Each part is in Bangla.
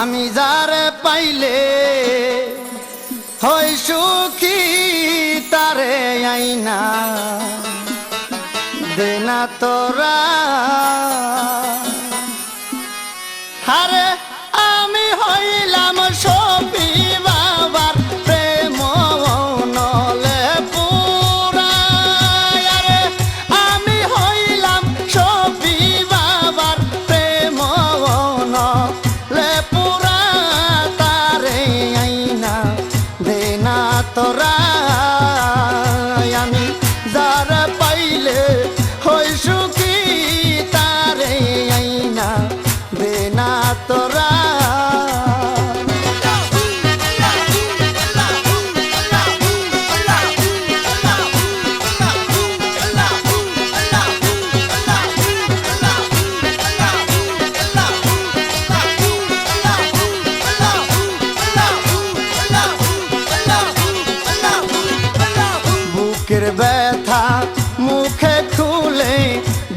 আমি যারে পাইলে হই সুখী তারে আইনা দেনা তোরা হারে আমি হইলাম সপি বাবার প্রেম নলে পুরা আরে আমি হইলাম সপি বাবার প্রেম নলে পুরা তারে আইনা দেনা তোরা আমি যারা পাইলে হই সুখী তারে আইনা দেনা তোরা বুকের ব্যথা মুখে খুলে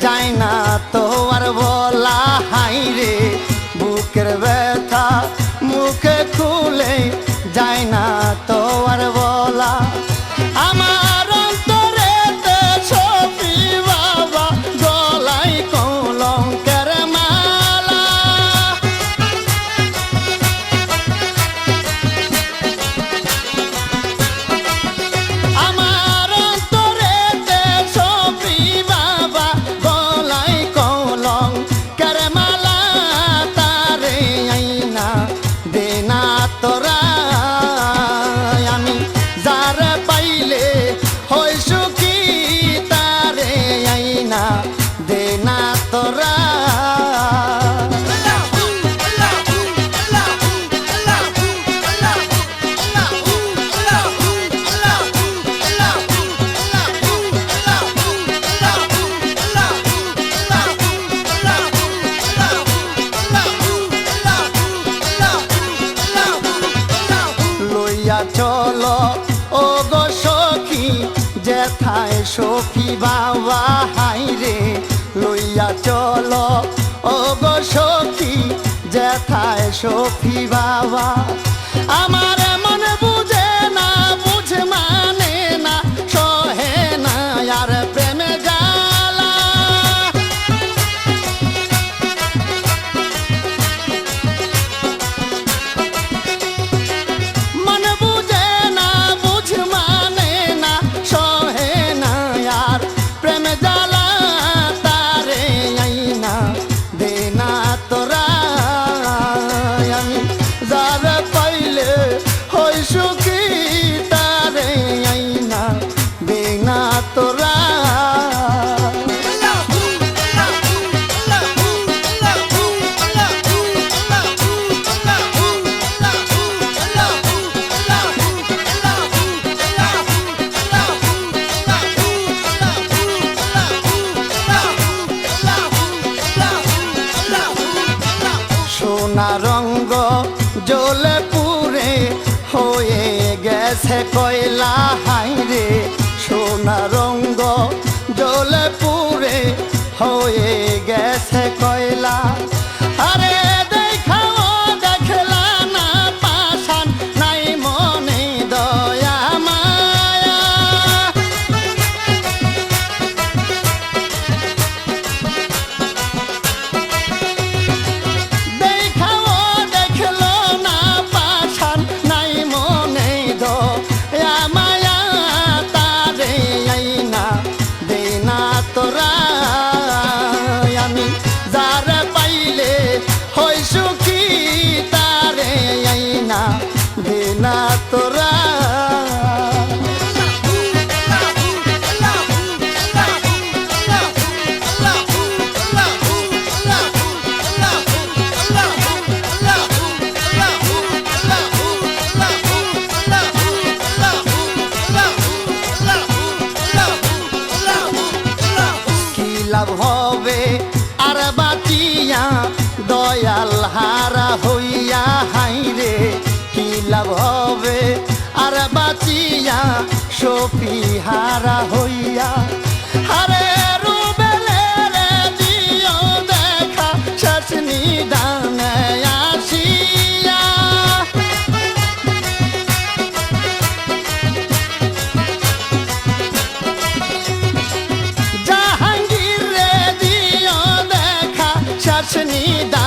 যায় না তো আর বলা হাইরে বুকের ব্যথা মুখে খুলে যায় না তো আর বলা আমার অন্তরেতে সপি বাবা গলায় কলঙ্কের মালা আমার অন্তরেতে সপি বাবা গলায় কলঙ্কের মালা তারে আইনা দেনা তোরা আমি যারে পাইলে হই সুখী তারে আইনা দেনা তোরা লইয়া চলো ও গো সখী যেথায় সখী বাবা হাইরে লইয়া চলো ও গো সখী যেথায় সখী বাবা আমার মন বুঝে না বুঝে মানে না সহে না আর প্রেমে জ্বালা মন বুঝে না বুঝ মানে না সহে না আর প্রেম জ্বালা তারে আইনা দেনা তোরা আমি যারে পাইলে হই সুখী তারে আইনা দেনা তোরা সোনা রঙ্গ জ্বলে পুরে হয়ে গেছে কয়লা হাইরে সোনা রঙ্গ জ্বলে পুরে হয়ে গেছে কয়লা আরে দেখাও দেখলা না পাশান নাই মনে দয়া মায়া দেখাও দেখলো না পাশান নাই মনে দয়া মায়া তারে আইনা দেনা তোরা আমি যারে পাইলে হবে আর বাঁচিয়া সপিহারা হইয়া আরে রুবেলের দিও দেখা শেষ নিদানে আসিয়া জাহাঙ্গীর রে দিও দেখা শেষ নিদানে